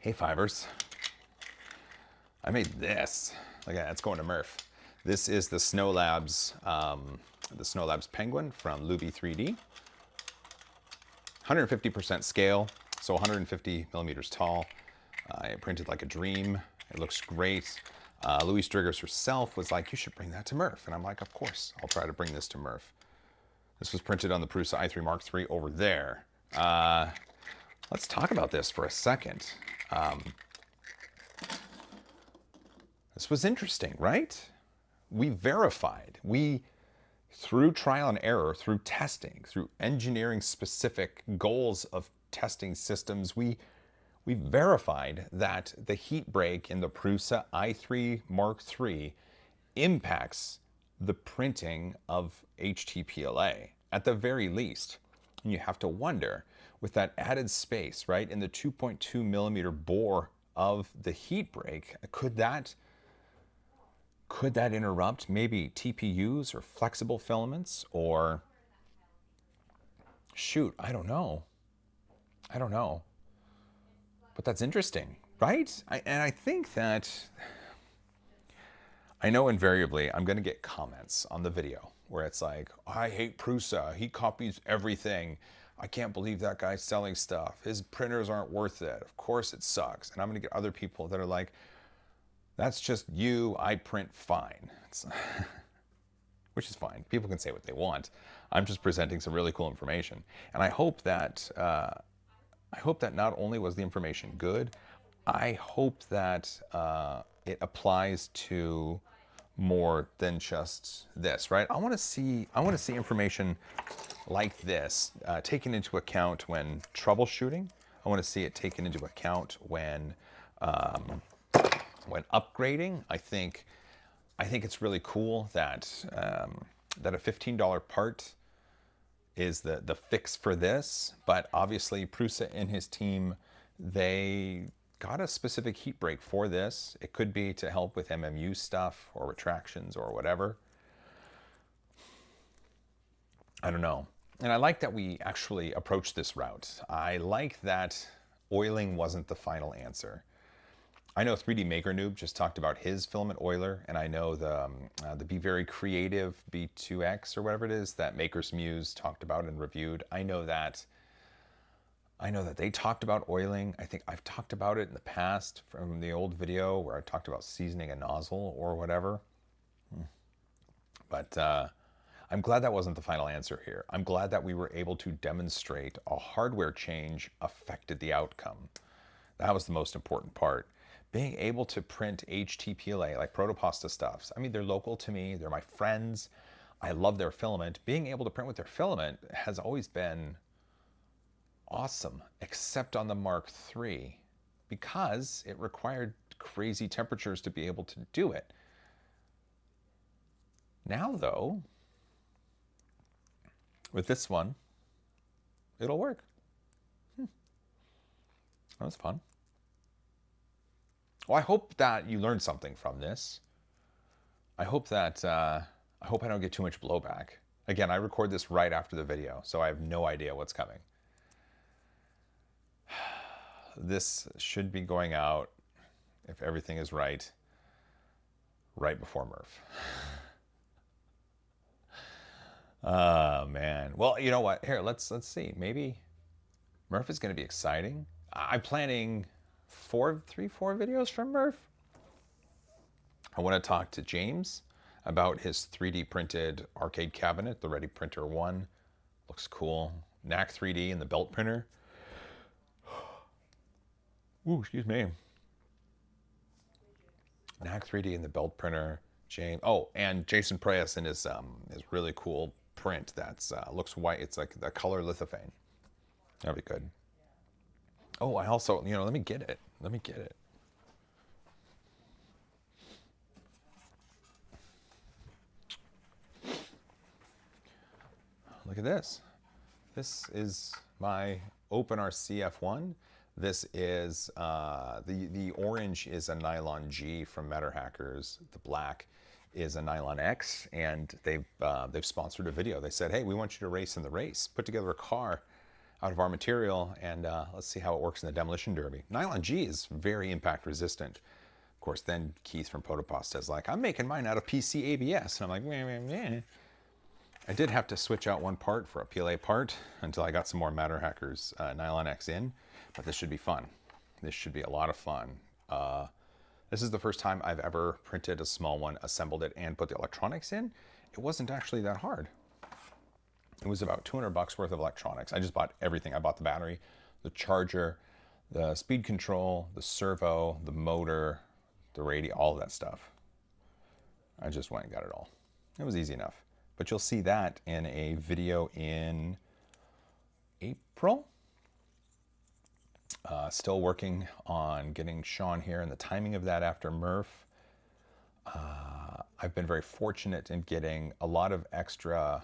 Hey Fivers, I made this. Look at that, it's going to Murph. This is the Snow Labs Penguin from Luby 3D. 150% scale, so 150 millimeters tall. It printed like a dream. It looks great. Louise Driggers herself was like, you should bring that to Murph. And I'm like, of course, I'll try to bring this to Murph. This was printed on the Prusa i3 Mark III over there. Let's talk about this for a second. This was interesting, right? We verified. Through trial and error, through testing, through engineering specific goals of testing systems, we verified that the heat break in the Prusa i3 Mark III impacts the printing of HTPLA, at the very least. And you have to wonder, with that added space, right, in the 2.2 millimeter bore of the heat break, could that interrupt maybe TPUs or flexible filaments, or shoot, I don't know. But that's interesting, right? And I think that, I know invariably I'm going to get comments on the video where it's like, I hate Prusa. He copies everything. I can't believe that guy's selling stuff. His printers aren't worth it. Of course it sucks. And I'm going to get other people that are like, that's just you. I print fine. Which is fine. People can say what they want. I'm just presenting some really cool information. And I hope that not only was the information good, I hope that it applies to more than just this, right? I want to see information like this taken into account when troubleshooting. I want to see it taken into account when upgrading. I think it's really cool that that a $15 part is the fix for this, but obviously Prusa and his team, they got a specific heat break for this. It could be to help with MMU stuff or retractions or whatever. I don't know. And I like that we actually approached this route. I like that oiling wasn't the final answer. I know 3D Maker Noob just talked about his filament oiler, and I know the Be Very Creative B2X or whatever it is that Maker's Muse talked about and reviewed. I know that they talked about oiling. I think I've talked about it in the past from the old video where I talked about seasoning a nozzle or whatever. But I'm glad that wasn't the final answer here. I'm glad that we were able to demonstrate a hardware change affected the outcome. That was the most important part. Being able to print HTPLA, like Protopasta stuffs. I mean, they're local to me. They're my friends. I love their filament. Being able to print with their filament has always been awesome, except on the Mark III, because it required crazy temperatures to be able to do it. Now, though, with this one, it'll work. That was fun. Well, I hope that you learned something from this. I hope that I don't get too much blowback. Again, I record this right after the video, so I have no idea what's coming. This should be going out, if everything is right before Murph. Oh man. Well, you know what? Here, let's see. Maybe Murph is going to be exciting. I'm planning 4 videos from Murph. I want to talk to James about his 3D printed arcade cabinet, the Ready Printer 1. Looks cool. Knack 3D and the belt printer. Ooh, excuse me. Knack 3D and the belt printer. James. Oh, and Jason Preyas in his really cool print that's looks white. It's like the color lithophane. That'd be good. Oh, I also, let me get it. Let me get it. Look at this. This is my OpenRC F1. This is, the orange is a Nylon G from Matter Hackers. The black is a Nylon X, and they've sponsored a video. They said, hey, we want you to race in the race. Put together a car out of our material, and let's see how it works in the demolition derby. Nylon G is very impact resistant. Of course, then Keith from Potapasta is like, I'm making mine out of PC ABS. And I'm like, meh, meh, meh. I did have to switch out one part for a PLA part until I got some more Matter Hackers Nylon X in, but this should be fun. This should be a lot of fun. This is the first time I've ever printed a small one, assembled it, and put the electronics in. It wasn't actually that hard. It was about 200 bucks worth of electronics. I just bought everything. I bought the battery, the charger, the speed control, the servo, the motor, the radio, all of that stuff. I just went and got it all. It was easy enough. But you'll see that in a video in April. Still working on getting Sean here and the timing of that after Murph. I've been very fortunate in getting a lot of extra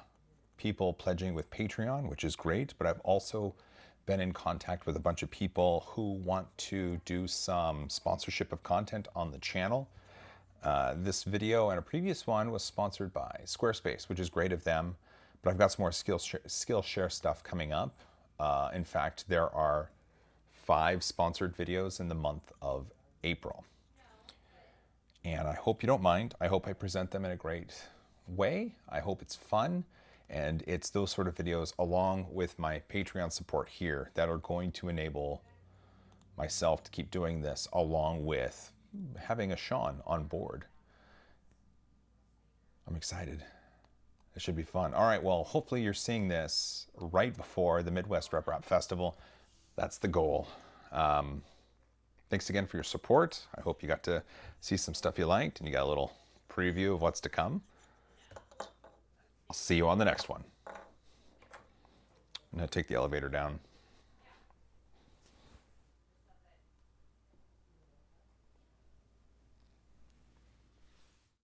people pledging with Patreon, which is great, but I've also been in contact with a bunch of people who want to do some sponsorship of content on the channel. This video and a previous one was sponsored by Squarespace, which is great of them, but I've got some more Skillshare stuff coming up. In fact, there are 5 sponsored videos in the month of April. And I hope you don't mind. I hope I present them in a great way. I hope it's fun. And it's those sort of videos along with my Patreon support here that are going to enable myself to keep doing this, along with having a Sean on board. I'm excited. It should be fun. All right, well, hopefully you're seeing this right before the Midwest Rep Rap Festival. That's the goal. Thanks again for your support. I hope you got to see some stuff you liked and you got a little preview of what's to come. I'll see you on the next one. I'm going to take the elevator down.